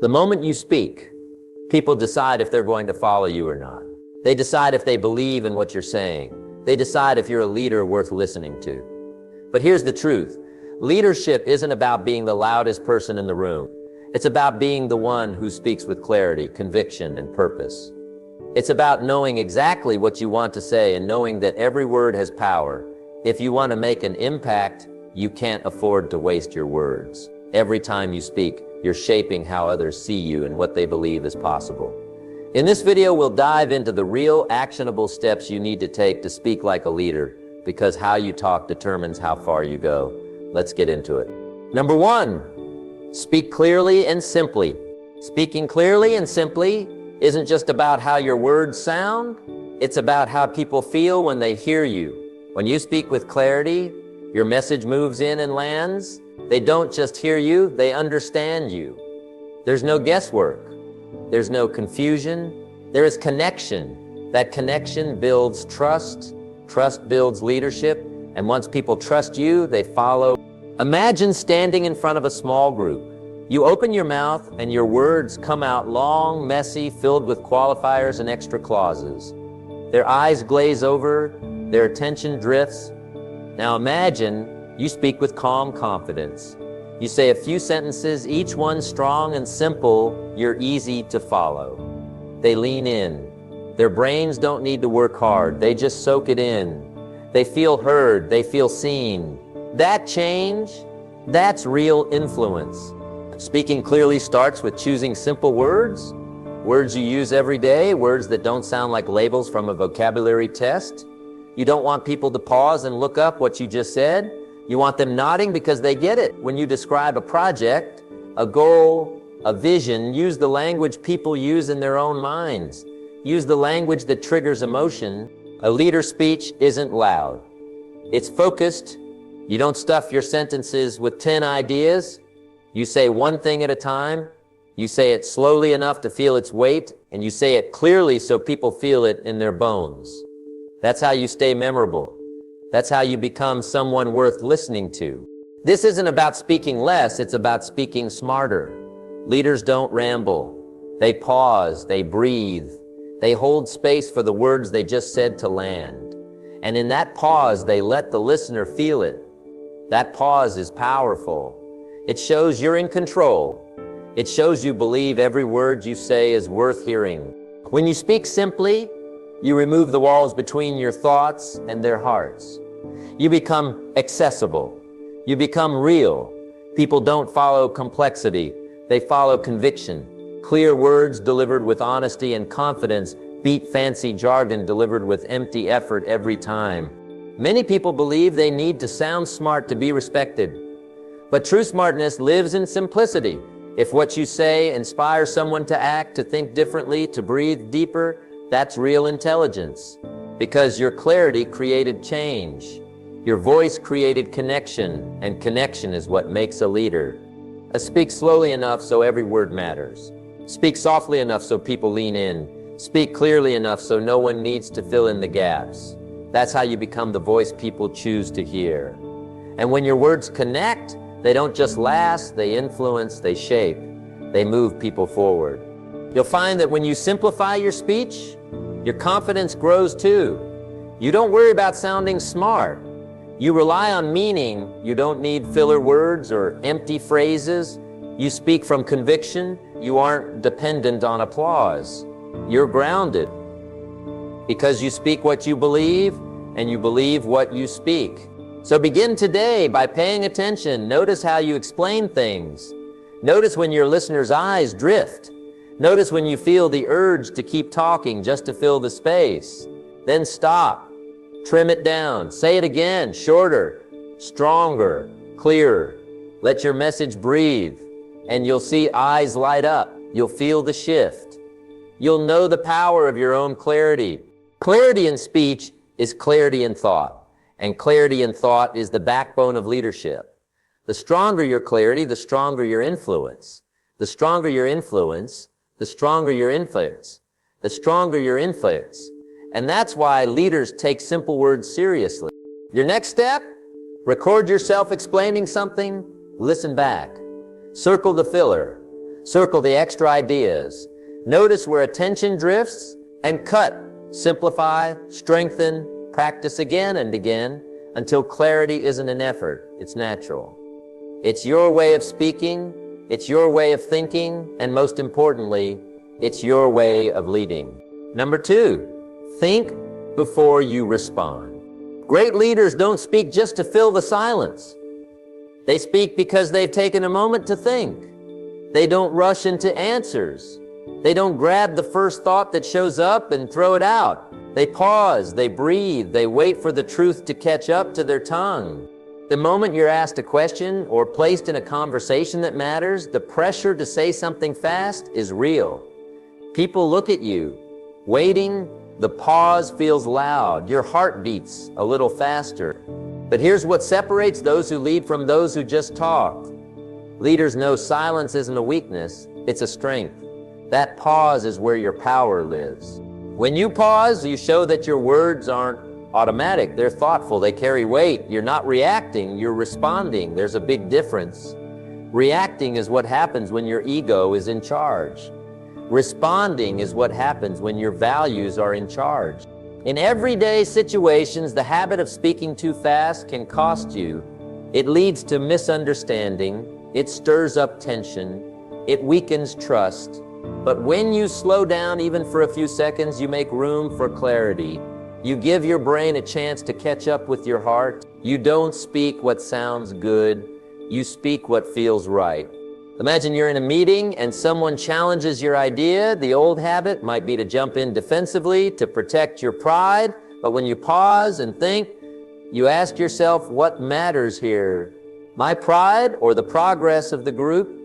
The moment you speak, people decide if they're going to follow you or not. They decide if they believe in what you're saying. They decide if you're a leader worth listening to. But here's the truth. Leadership isn't about being the loudest person in the room. It's about being the one who speaks with clarity, conviction, and purpose. It's about knowing exactly what you want to say and knowing that every word has power. If you want to make an impact, you can't afford to waste your words. Every time you speak, you're shaping how others see you and what they believe is possible. In this video, we'll dive into the real actionable steps you need to take to speak like a leader, because how you talk determines how far you go. Let's get into it. Number 1, speak clearly and simply. Speaking clearly and simply isn't just about how your words sound, it's about how people feel when they hear you. When you speak with clarity, your message moves in and lands. They don't just hear you, they understand you. There's no guesswork. There's no confusion. There is connection. That connection builds trust. Trust builds leadership. And once people trust you, they follow. Imagine standing in front of a small group. You open your mouth and your words come out long, messy, filled with qualifiers and extra clauses. Their eyes glaze over, their attention drifts. Now imagine you speak with calm confidence. You say a few sentences, each one strong and simple. You're easy to follow. They lean in. Their brains don't need to work hard. They just soak it in. They feel heard. They feel seen. That change, that's real influence. Speaking clearly starts with choosing simple words, words you use every day, words that don't sound like labels from a vocabulary test. You don't want people to pause and look up what you just said. You want them nodding because they get it. When you describe a project, a goal, a vision, use the language people use in their own minds. Use the language that triggers emotion. A leader's speech isn't loud. It's focused. You don't stuff your sentences with 10 ideas. You say one thing at a time. You say it slowly enough to feel its weight, and you say it clearly so people feel it in their bones. That's how you stay memorable. That's how you become someone worth listening to. This isn't about speaking less, it's about speaking smarter. Leaders don't ramble. They pause, they breathe. They hold space for the words they just said to land. And in that pause, they let the listener feel it. That pause is powerful. It shows you're in control. It shows you believe every word you say is worth hearing. When you speak simply, you remove the walls between your thoughts and their hearts. You become accessible. You become real. People don't follow complexity. They follow conviction. Clear words delivered with honesty and confidence beat fancy jargon delivered with empty effort every time. Many people believe they need to sound smart to be respected. But true smartness lives in simplicity. If what you say inspires someone to act, to think differently, to breathe deeper, that's real intelligence. Because your clarity created change. Your voice created connection, and connection is what makes a leader. Speak slowly enough so every word matters. Speak softly enough so people lean in. Speak clearly enough so no one needs to fill in the gaps. That's how you become the voice people choose to hear. And when your words connect, they don't just last, they influence, they shape, they move people forward. You'll find that when you simplify your speech, your confidence grows too. You don't worry about sounding smart. You rely on meaning. You don't need filler words or empty phrases. You speak from conviction. You aren't dependent on applause. You're grounded because you speak what you believe and you believe what you speak. So begin today by paying attention. Notice how you explain things. Notice when your listener's eyes drift. Notice when you feel the urge to keep talking just to fill the space. Then stop. Trim it down. Say it again, shorter, stronger, clearer. Let your message breathe, and you'll see eyes light up. You'll feel the shift. You'll know the power of your own clarity. Clarity in speech is clarity in thought, and clarity in thought is the backbone of leadership. The stronger your clarity, the stronger your influence. The stronger your influence, the stronger your influence. The stronger your influence. And that's why leaders take simple words seriously. Your next step, record yourself explaining something, listen back. Circle the filler. Circle the extra ideas. Notice where attention drifts and cut. Simplify, strengthen, practice again and again until clarity isn't an effort, it's natural. It's your way of speaking, it's your way of thinking, and most importantly, it's your way of leading. Number 2, think before you respond. Great leaders don't speak just to fill the silence. They speak because they've taken a moment to think. They don't rush into answers. They don't grab the first thought that shows up and throw it out. They pause, they breathe, they wait for the truth to catch up to their tongue. The moment you're asked a question or placed in a conversation that matters, the pressure to say something fast is real. People look at you, waiting, the pause feels loud, your heart beats a little faster. But here's what separates those who lead from those who just talk. Leaders know silence isn't a weakness, it's a strength. That pause is where your power lives. When you pause, you show that your words aren't automatic, they're thoughtful, they carry weight. You're not reacting, you're responding. There's a big difference. Reacting is what happens when your ego is in charge. Responding is what happens when your values are in charge. In everyday situations, the habit of speaking too fast can cost you. It leads to misunderstanding. It stirs up tension. It weakens trust. But when you slow down even for a few seconds, you make room for clarity. You give your brain a chance to catch up with your heart. You don't speak what sounds good. You speak what feels right. Imagine you're in a meeting and someone challenges your idea. The old habit might be to jump in defensively to protect your pride. But when you pause and think, you ask yourself, what matters here? My pride or the progress of the group?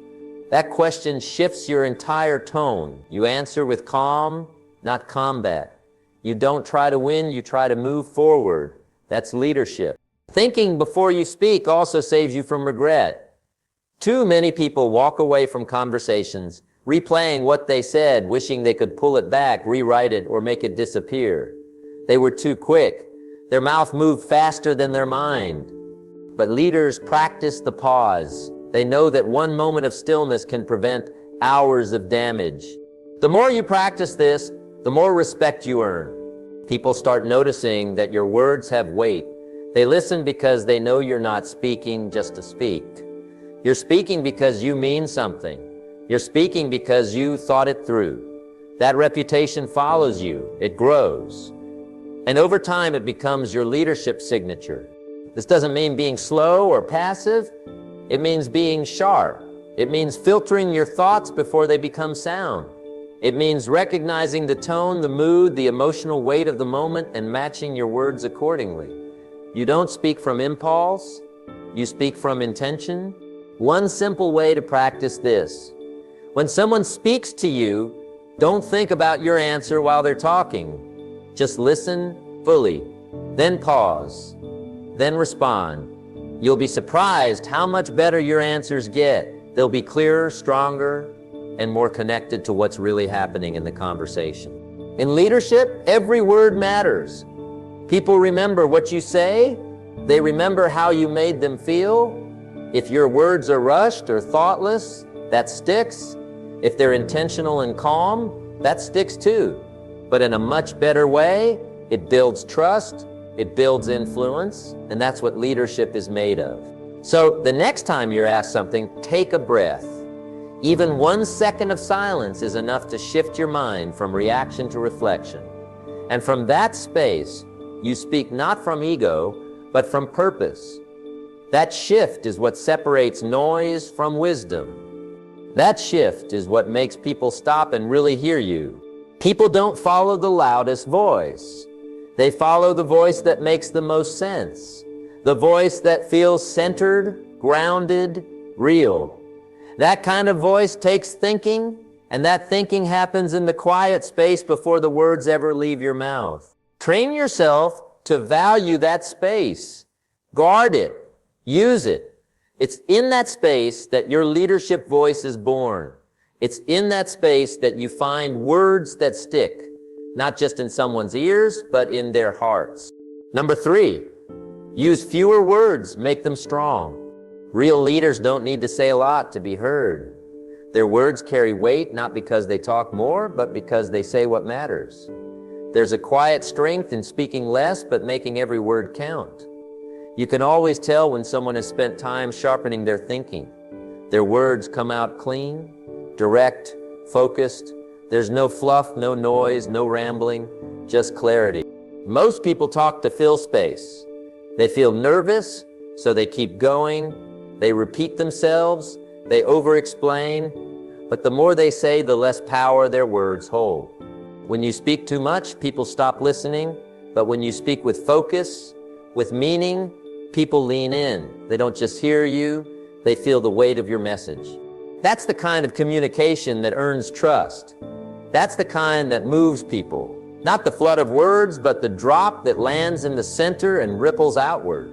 That question shifts your entire tone. You answer with calm, not combat. You don't try to win, you try to move forward. That's leadership. Thinking before you speak also saves you from regret. Too many people walk away from conversations, replaying what they said, wishing they could pull it back, rewrite it, or make it disappear. They were too quick. Their mouth moved faster than their mind. But leaders practice the pause. They know that one moment of stillness can prevent hours of damage. The more you practice this, the more respect you earn. People start noticing that your words have weight. They listen because they know you're not speaking just to speak. You're speaking because you mean something. You're speaking because you thought it through. That reputation follows you. It grows. And over time, it becomes your leadership signature. This doesn't mean being slow or passive. It means being sharp. It means filtering your thoughts before they become sound. It means recognizing the tone, the mood, the emotional weight of the moment and matching your words accordingly. You don't speak from impulse. You speak from intention. One simple way to practice this. When someone speaks to you, don't think about your answer while they're talking. Just listen fully, then pause, then respond. You'll be surprised how much better your answers get. They'll be clearer, stronger, and more connected to what's really happening in the conversation. In leadership, every word matters. People remember what you say. They remember how you made them feel. If your words are rushed or thoughtless, that sticks. If they're intentional and calm, that sticks too. But in a much better way, it builds trust, it builds influence, and that's what leadership is made of. So the next time you're asked something, take a breath. Even 1 second of silence is enough to shift your mind from reaction to reflection. And from that space, you speak not from ego, but from purpose. That shift is what separates noise from wisdom. That shift is what makes people stop and really hear you. People don't follow the loudest voice. They follow the voice that makes the most sense. The voice that feels centered, grounded, real. That kind of voice takes thinking, and that thinking happens in the quiet space before the words ever leave your mouth. Train yourself to value that space. Guard it. Use it. It's in that space that your leadership voice is born. It's in that space that you find words that stick, not just in someone's ears, but in their hearts. Number 3, use fewer words, make them strong. Real leaders don't need to say a lot to be heard. Their words carry weight not because they talk more, but because they say what matters. There's a quiet strength in speaking less, but making every word count. You can always tell when someone has spent time sharpening their thinking. Their words come out clean, direct, focused. There's no fluff, no noise, no rambling, just clarity. Most people talk to fill space. They feel nervous, so they keep going. They repeat themselves. They over-explain. But the more they say, the less power their words hold. When you speak too much, people stop listening. But when you speak with focus, with meaning, people lean in. They don't just hear you, they feel the weight of your message. That's the kind of communication that earns trust. That's the kind that moves people. Not the flood of words, but the drop that lands in the center and ripples outward.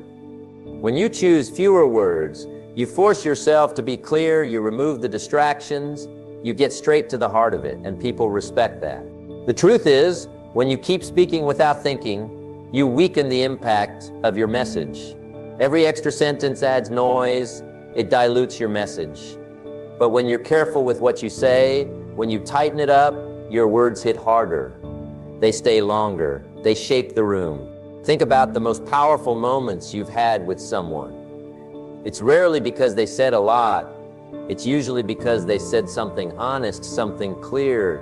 When you choose fewer words, you force yourself to be clear, you remove the distractions, you get straight to the heart of it, and people respect that. The truth is, when you keep speaking without thinking, you weaken the impact of your message. Every extra sentence adds noise, it dilutes your message. But when you're careful with what you say, when you tighten it up, your words hit harder. They stay longer, they shape the room. Think about the most powerful moments you've had with someone. It's rarely because they said a lot. It's usually because they said something honest, something clear,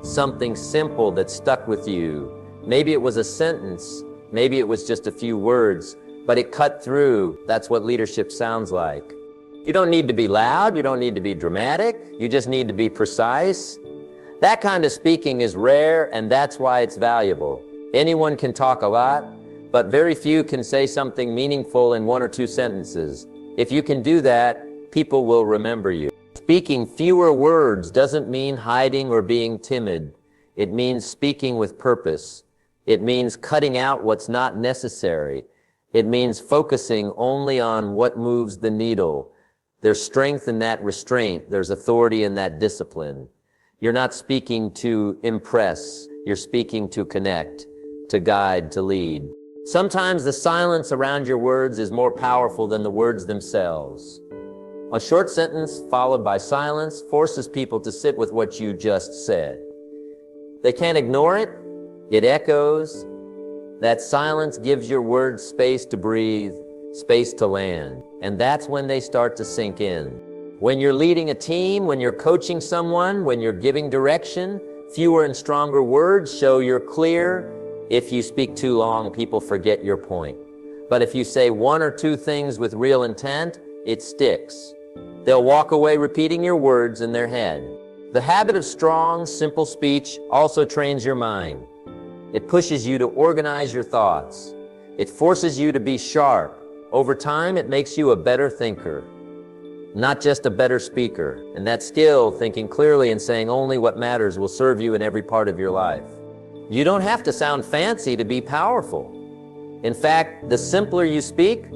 something simple that stuck with you. Maybe it was a sentence, maybe it was just a few words, but it cut through. That's what leadership sounds like. You don't need to be loud, you don't need to be dramatic, you just need to be precise. That kind of speaking is rare, and that's why it's valuable. Anyone can talk a lot, but very few can say something meaningful in 1 or 2 sentences. If you can do that, people will remember you. Speaking fewer words doesn't mean hiding or being timid. It means speaking with purpose. It means cutting out what's not necessary. It means focusing only on what moves the needle. There's strength in that restraint. There's authority in that discipline. You're not speaking to impress. You're speaking to connect, to guide, to lead. Sometimes the silence around your words is more powerful than the words themselves. A short sentence followed by silence forces people to sit with what you just said. They can't ignore it. It echoes. That silence gives your words space to breathe, space to land. And that's when they start to sink in. When you're leading a team, when you're coaching someone, when you're giving direction, fewer and stronger words show you're clear. If you speak too long, people forget your point. But if you say 1 or 2 things with real intent, it sticks. They'll walk away repeating your words in their head. The habit of strong, simple speech also trains your mind. It pushes you to organize your thoughts. It forces you to be sharp. Over time, it makes you a better thinker, not just a better speaker. And that skill, thinking clearly and saying only what matters, will serve you in every part of your life. You don't have to sound fancy to be powerful. In fact, the simpler you speak,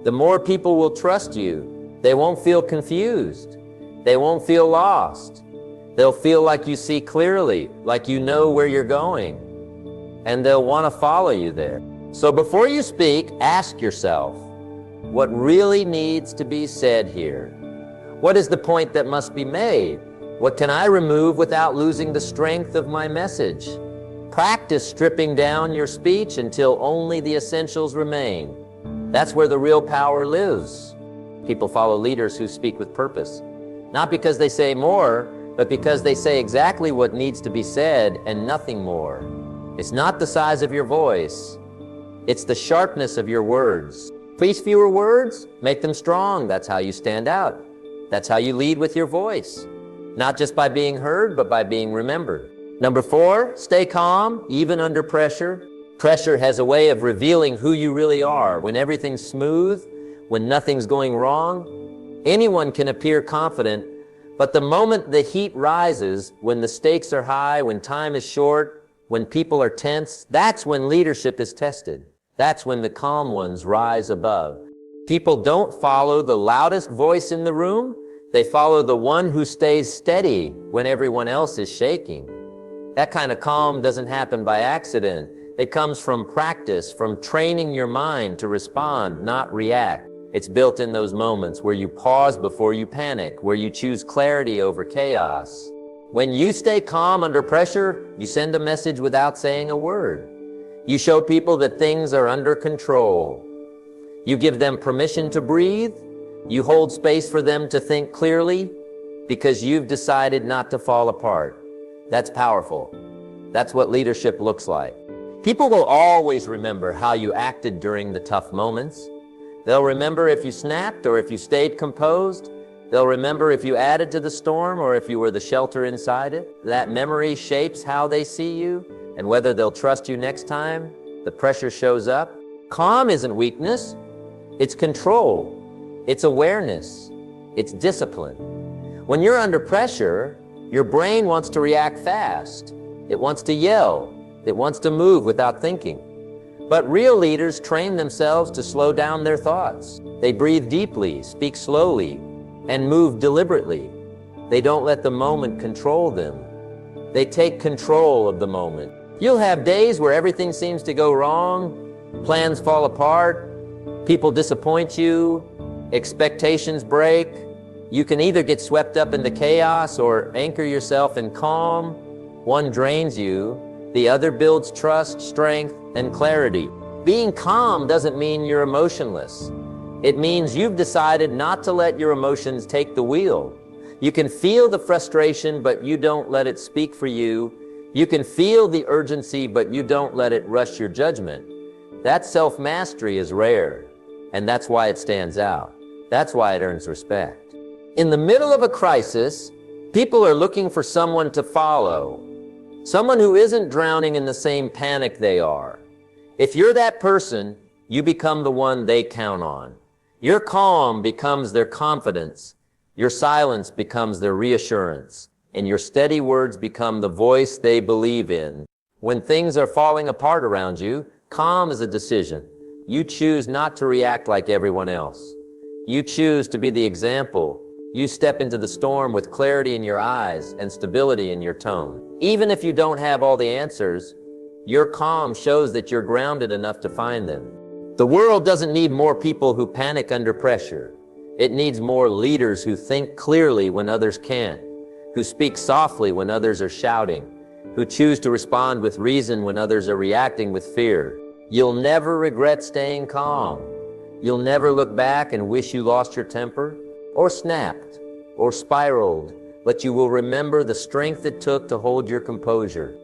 the more people will trust you. They won't feel confused. They won't feel lost. They'll feel like you see clearly, like you know where you're going, and they'll want to follow you there. So before you speak, ask yourself, what really needs to be said here? What is the point that must be made? What can I remove without losing the strength of my message? Practice stripping down your speech until only the essentials remain. That's where the real power lives. People follow leaders who speak with purpose, not because they say more, but because they say exactly what needs to be said and nothing more. It's not the size of your voice, it's the sharpness of your words. Please fewer words, make them strong. That's how you stand out. That's how you lead with your voice. Not just by being heard, but by being remembered. Number 4, stay calm, even under pressure. Pressure has a way of revealing who you really are. When everything's smooth, when nothing's going wrong, anyone can appear confident, but the moment the heat rises, when the stakes are high, when time is short, when people are tense, that's when leadership is tested. That's when the calm ones rise above. People don't follow the loudest voice in the room. They follow the one who stays steady when everyone else is shaking. That kind of calm doesn't happen by accident. It comes from practice, from training your mind to respond, not react. It's built in those moments where you pause before you panic, where you choose clarity over chaos. When you stay calm under pressure, you send a message without saying a word. You show people that things are under control. You give them permission to breathe. You hold space for them to think clearly because you've decided not to fall apart. That's powerful. That's what leadership looks like. People will always remember how you acted during the tough moments. They'll remember if you snapped or if you stayed composed. They'll remember if you added to the storm or if you were the shelter inside it. That memory shapes how they see you and whether they'll trust you next time the pressure shows up. Calm isn't weakness. It's control. It's awareness. It's discipline. When you're under pressure, your brain wants to react fast. It wants to yell. It wants to move without thinking. But real leaders train themselves to slow down their thoughts. They breathe deeply, speak slowly, and move deliberately. They don't let the moment control them. They take control of the moment. You'll have days where everything seems to go wrong, plans fall apart, people disappoint you, expectations break. You can either get swept up into chaos or anchor yourself in calm. One drains you, the other builds trust, strength, and clarity. Being calm doesn't mean you're emotionless. It means you've decided not to let your emotions take the wheel. You can feel the frustration, but you don't let it speak for you. You can feel the urgency, but you don't let it rush your judgment. That self-mastery is rare, and that's why it stands out. That's why it earns respect. In the middle of a crisis, people are looking for someone to follow, someone who isn't drowning in the same panic they are. If you're that person, you become the one they count on. Your calm becomes their confidence. Your silence becomes their reassurance. And your steady words become the voice they believe in. When things are falling apart around you, calm is a decision. You choose not to react like everyone else. You choose to be the example. You step into the storm with clarity in your eyes and stability in your tone. Even if you don't have all the answers, your calm shows that you're grounded enough to find them. The world doesn't need more people who panic under pressure. It needs more leaders who think clearly when others can't, who speak softly when others are shouting, who choose to respond with reason when others are reacting with fear. You'll never regret staying calm. You'll never look back and wish you lost your temper, or snapped, or spiraled, but you will remember the strength it took to hold your composure.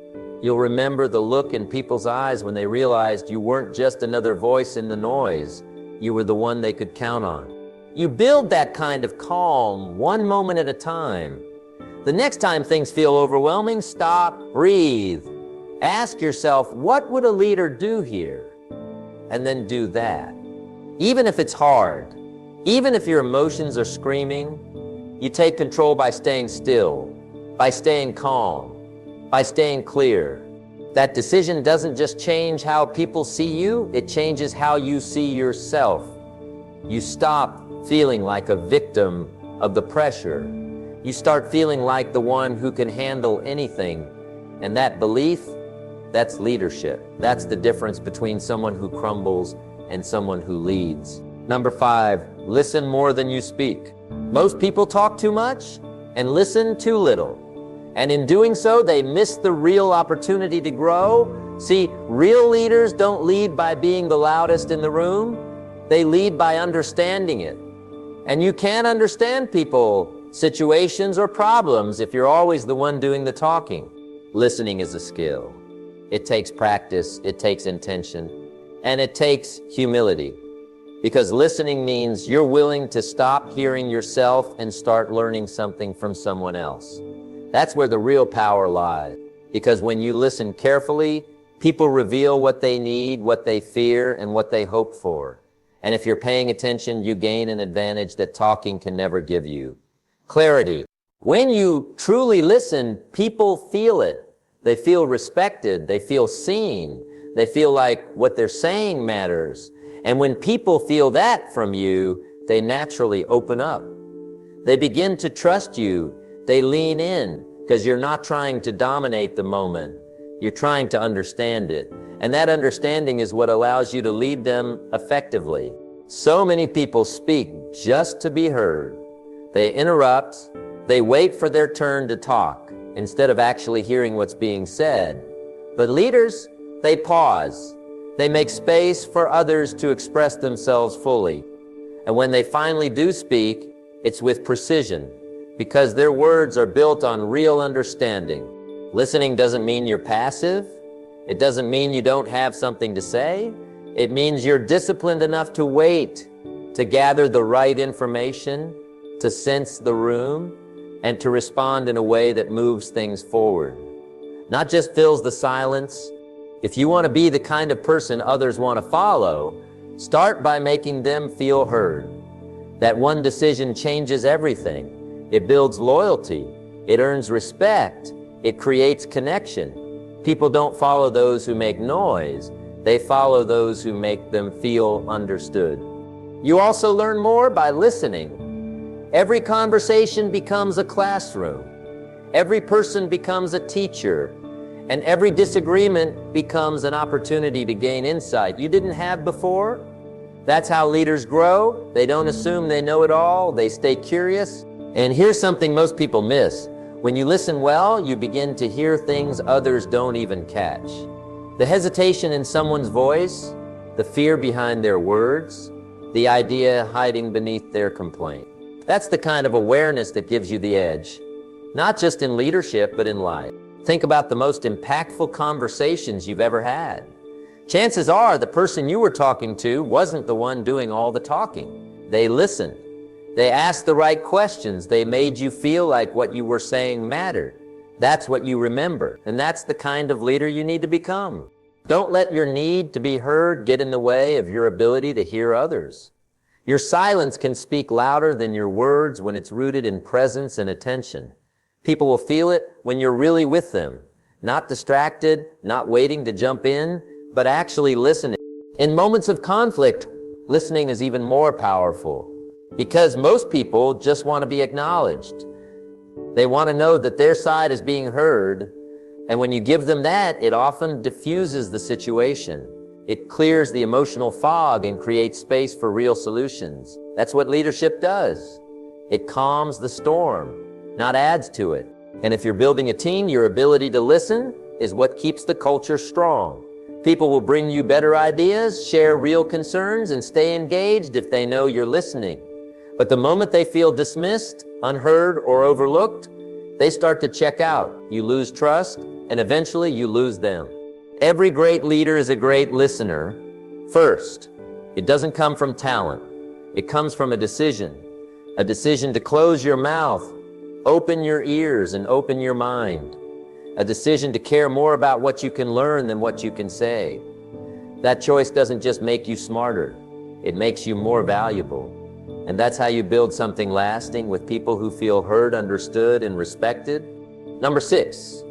You'll remember the look in people's eyes when they realized you weren't just another voice in the noise. You were the one they could count on. You build that kind of calm one moment at a time. The next time things feel overwhelming, stop, breathe. Ask yourself, what would a leader do here? And then do that. Even if it's hard, even if your emotions are screaming, you take control by staying still, by staying calm, by staying clear. That decision doesn't just change how people see you, it changes how you see yourself. You stop feeling like a victim of the pressure. You start feeling like the one who can handle anything. And that belief, that's leadership. That's the difference between someone who crumbles and someone who leads. Number 5, listen more than you speak. Most people talk too much and listen too little. And in doing so, they miss the real opportunity to grow. See, real leaders don't lead by being the loudest in the room. They lead by understanding it. And you can't understand people, situations, or problems if you're always the one doing the talking. Listening is a skill. It takes practice, it takes intention, and it takes humility. Because listening means you're willing to stop hearing yourself and start learning something from someone else. That's where the real power lies. Because when you listen carefully, people reveal what they need, what they fear, and what they hope for. And if you're paying attention, you gain an advantage that talking can never give you. Clarity. When you truly listen, people feel it. They feel respected. They feel seen. They feel like what they're saying matters. And when people feel that from you, they naturally open up. They begin to trust you. They lean in because you're not trying to dominate the moment. You're trying to understand it. And that understanding is what allows you to lead them effectively. So many people speak just to be heard. They interrupt, they wait for their turn to talk instead of actually hearing what's being said. But leaders, they pause. They make space for others to express themselves fully. And when they finally do speak, it's with precision, because their words are built on real understanding. Listening doesn't mean you're passive. It doesn't mean you don't have something to say. It means you're disciplined enough to wait, to gather the right information, to sense the room, and to respond in a way that moves things forward. Not just fills the silence. If you want to be the kind of person others want to follow, start by making them feel heard. That one decision changes everything. It builds loyalty. It earns respect. It creates connection. People don't follow those who make noise. They follow those who make them feel understood. You also learn more by listening. Every conversation becomes a classroom. Every person becomes a teacher. And every disagreement becomes an opportunity to gain insight you didn't have before. That's how leaders grow. They don't assume they know it all. They stay curious. And here's something most people miss. When you listen well, you begin to hear things others don't even catch. The hesitation in someone's voice, the fear behind their words, the idea hiding beneath their complaint. That's the kind of awareness that gives you the edge, not just in leadership, but in life. Think about the most impactful conversations you've ever had. Chances are the person you were talking to wasn't the one doing all the talking. They listened. They asked the right questions. They made you feel like what you were saying mattered. That's what you remember, and that's the kind of leader you need to become. Don't let your need to be heard get in the way of your ability to hear others. Your silence can speak louder than your words when it's rooted in presence and attention. People will feel it when you're really with them, not distracted, not waiting to jump in, but actually listening. In moments of conflict, listening is even more powerful because most people just want to be acknowledged. They want to know that their side is being heard, and when you give them that, it often diffuses the situation. It clears the emotional fog and creates space for real solutions. That's what leadership does. It calms the storm, not adds to it. And if you're building a team, your ability to listen is what keeps the culture strong. People will bring you better ideas, share real concerns, and stay engaged if they know you're listening. But the moment they feel dismissed, unheard, or overlooked, they start to check out. You lose trust, and eventually you lose them. Every great leader is a great listener. First, it doesn't come from talent. It comes from a decision to close your mouth, open your ears, and open your mind. A decision to care more about what you can learn than what you can say. That choice doesn't just make you smarter, it makes you more valuable. And that's how you build something lasting with people who feel heard, understood, and respected. Number 6,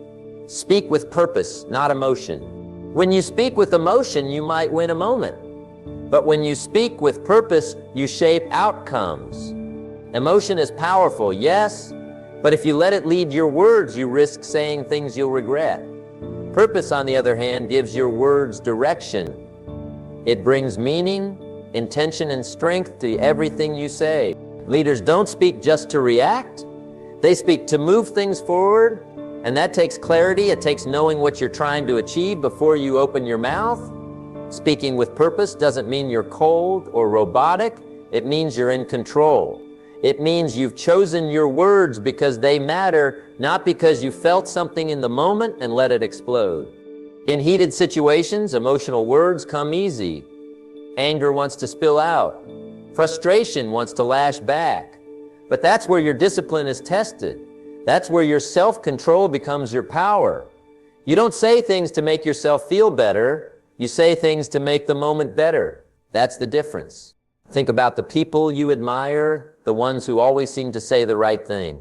speak with purpose, not emotion. When you speak with emotion, you might win a moment. But when you speak with purpose, you shape outcomes. Emotion is powerful, yes, but if you let it lead your words, you risk saying things you'll regret. Purpose, on the other hand, gives your words direction. It brings meaning, intention, and strength to everything you say. Leaders don't speak just to react. They speak to move things forward, and that takes clarity. It takes knowing what you're trying to achieve before you open your mouth. Speaking with purpose doesn't mean you're cold or robotic. It means you're in control. It means you've chosen your words because they matter, not because you felt something in the moment and let it explode. In heated situations, emotional words come easy. Anger wants to spill out. Frustration wants to lash back. But that's where your discipline is tested. That's where your self-control becomes your power. You don't say things to make yourself feel better. You say things to make the moment better. That's the difference. Think about the people you admire, the ones who always seem to say the right thing.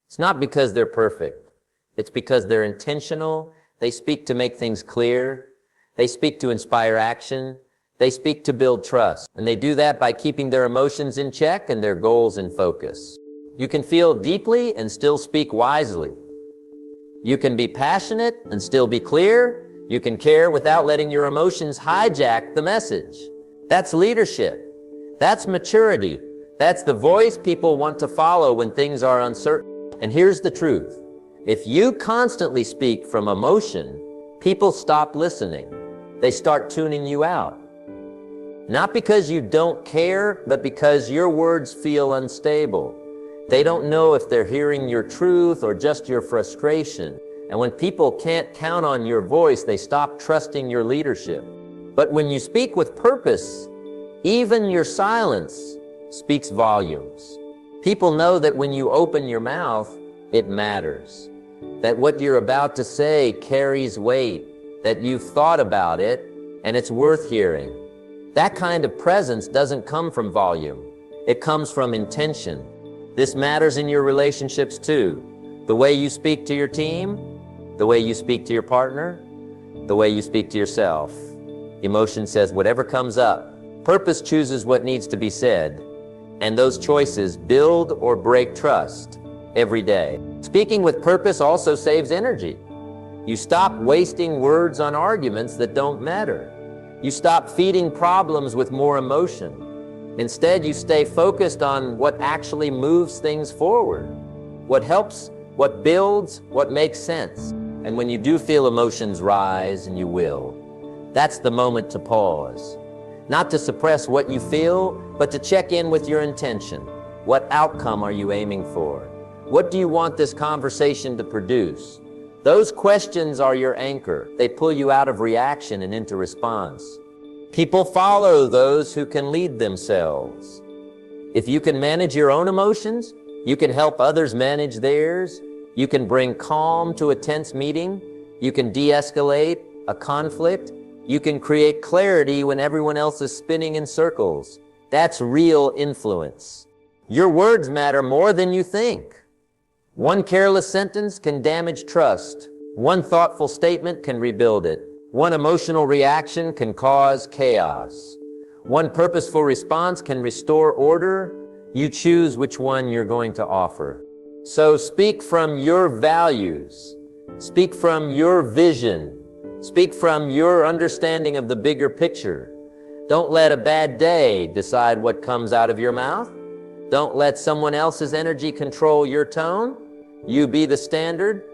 It's not because they're perfect. It's because they're intentional. They speak to make things clear. They speak to inspire action. They speak to build trust, and they do that by keeping their emotions in check and their goals in focus. You can feel deeply and still speak wisely. You can be passionate and still be clear. You can care without letting your emotions hijack the message. That's leadership. That's maturity. That's the voice people want to follow when things are uncertain. And here's the truth. If you constantly speak from emotion, people stop listening. They start tuning you out. Not because you don't care, but because your words feel unstable. They don't know if they're hearing your truth or just your frustration. And when people can't count on your voice, they stop trusting your leadership. But when you speak with purpose, even your silence speaks volumes. People know that when you open your mouth, it matters. That what you're about to say carries weight, that you've thought about it, and it's worth hearing. That kind of presence doesn't come from volume. It comes from intention. This matters in your relationships too. The way you speak to your team, the way you speak to your partner, the way you speak to yourself. Emotion says whatever comes up. Purpose chooses what needs to be said. And those choices build or break trust every day. Speaking with purpose also saves energy. You stop wasting words on arguments that don't matter. You stop feeding problems with more emotion. Instead, you stay focused on what actually moves things forward, what helps, what builds, what makes sense. And when you do feel emotions rise, and you will, that's the moment to pause. Not to suppress what you feel, but to check in with your intention. What outcome are you aiming for? What do you want this conversation to produce? Those questions are your anchor. They pull you out of reaction and into response. People follow those who can lead themselves. If you can manage your own emotions, you can help others manage theirs. You can bring calm to a tense meeting. You can de-escalate a conflict. You can create clarity when everyone else is spinning in circles. That's real influence. Your words matter more than you think. One careless sentence can damage trust. One thoughtful statement can rebuild it. One emotional reaction can cause chaos. One purposeful response can restore order. You choose which one you're going to offer. So speak from your values. Speak from your vision. Speak from your understanding of the bigger picture. Don't let a bad day decide what comes out of your mouth. Don't let someone else's energy control your tone. You be the standard.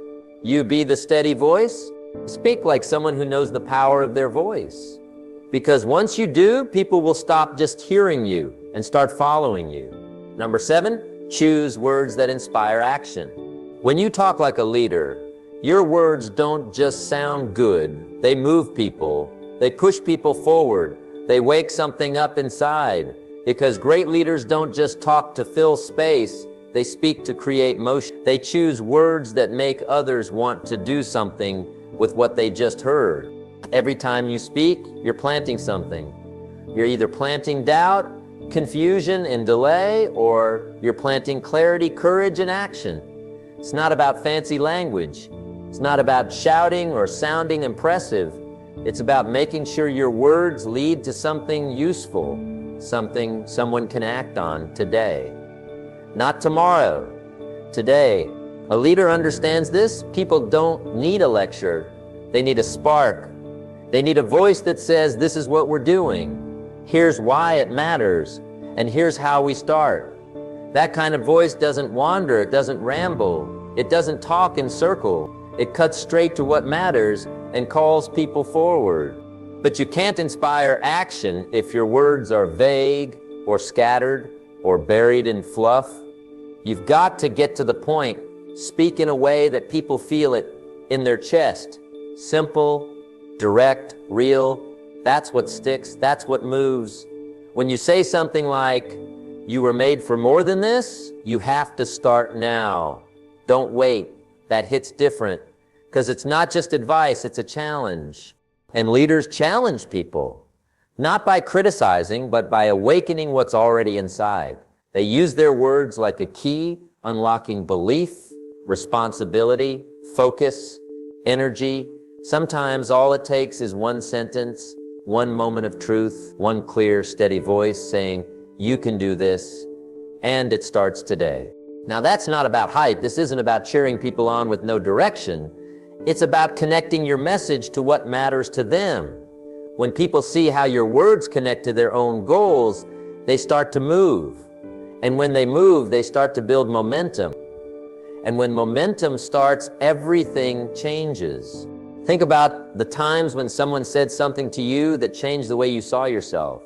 You be the steady voice. Speak like someone who knows the power of their voice. Because once you do, people will stop just hearing you and start following you. Number 7, choose words that inspire action. When you talk like a leader, your words don't just sound good. They move people. They push people forward. They wake something up inside. Because great leaders don't just talk to fill space. They speak to create motion. They choose words that make others want to do something with what they just heard. Every time you speak, you're planting something. You're either planting doubt, confusion, and delay, or you're planting clarity, courage, and action. It's not about fancy language. It's not about shouting or sounding impressive. It's about making sure your words lead to something useful, something someone can act on today. Not tomorrow, today. A leader understands this. People don't need a lecture. They need a spark. They need a voice that says, this is what we're doing. Here's why it matters. And here's how we start. That kind of voice doesn't wander. It doesn't ramble. It doesn't talk in circle. It cuts straight to what matters and calls people forward. But you can't inspire action if your words are vague or scattered or buried in fluff. You've got to get to the point. Speak in a way that people feel it in their chest. Simple, direct, real. That's what sticks. That's what moves. When you say something like, you were made for more than this, you have to start now. Don't wait. That hits different. Because it's not just advice, it's a challenge. And leaders challenge people. Not by criticizing, but by awakening what's already inside. They use their words like a key, unlocking belief, responsibility, focus, energy. Sometimes all it takes is one sentence, one moment of truth, one clear, steady voice saying, you can do this, and it starts today. Now that's not about hype. This isn't about cheering people on with no direction. It's about connecting your message to what matters to them. When people see how your words connect to their own goals, they start to move. And when they move, they start to build momentum. And when momentum starts, everything changes. Think about the times when someone said something to you that changed the way you saw yourself.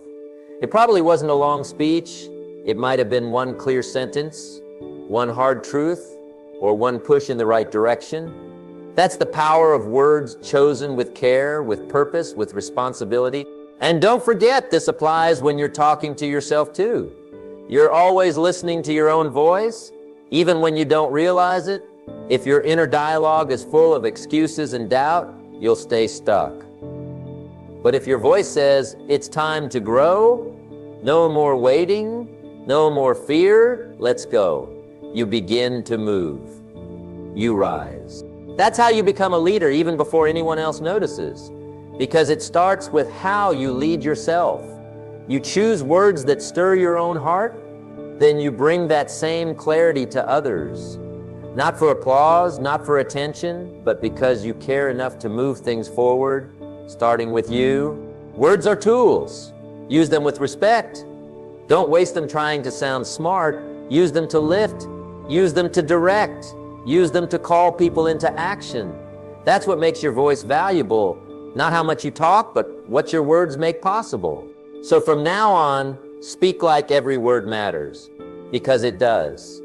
It probably wasn't a long speech. It might have been one clear sentence, one hard truth, or one push in the right direction. That's the power of words chosen with care, with purpose, with responsibility. And don't forget, this applies when you're talking to yourself too. You're always listening to your own voice, even when you don't realize it. If your inner dialogue is full of excuses and doubt, you'll stay stuck. But if your voice says, it's time to grow, no more waiting, no more fear, let's go, you begin to move. You rise. That's how you become a leader even before anyone else notices, because it starts with how you lead yourself. You choose words that stir your own heart, then you bring that same clarity to others. Not for applause, not for attention, but because you care enough to move things forward, starting with you. Words are tools. Use them with respect. Don't waste them trying to sound smart. Use them to lift. Use them to direct. Use them to call people into action. That's what makes your voice valuable. Not how much you talk, but what your words make possible. So from now on, speak like every word matters, because it does.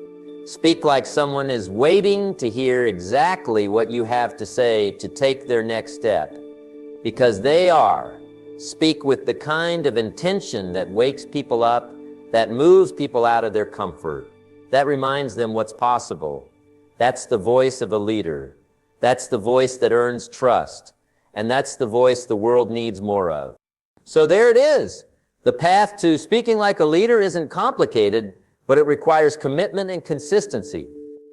Speak like someone is waiting to hear exactly what you have to say to take their next step, because they are. Speak with the kind of intention that wakes people up, that moves people out of their comfort, that reminds them what's possible. That's the voice of a leader. That's the voice that earns trust. And that's the voice the world needs more of. So there it is. The path to speaking like a leader isn't complicated, but it requires commitment and consistency.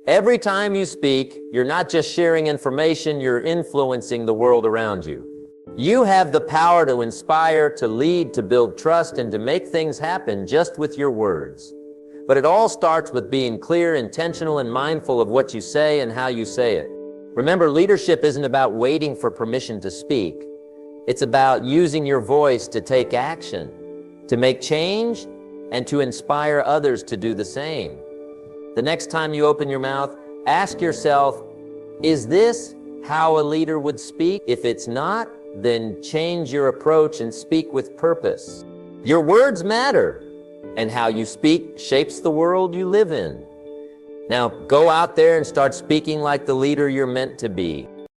Every time you speak, you're not just sharing information, you're influencing the world around you. You have the power to inspire, to lead, to build trust, and to make things happen just with your words. But it all starts with being clear, intentional, and mindful of what you say and how you say it. Remember, leadership isn't about waiting for permission to speak. It's about using your voice to take action, to make change, and to inspire others to do the same. The next time you open your mouth, ask yourself, is this how a leader would speak? If it's not, then change your approach and speak with purpose. Your words matter, and how you speak shapes the world you live in. Now, go out there and start speaking like the leader you're meant to be.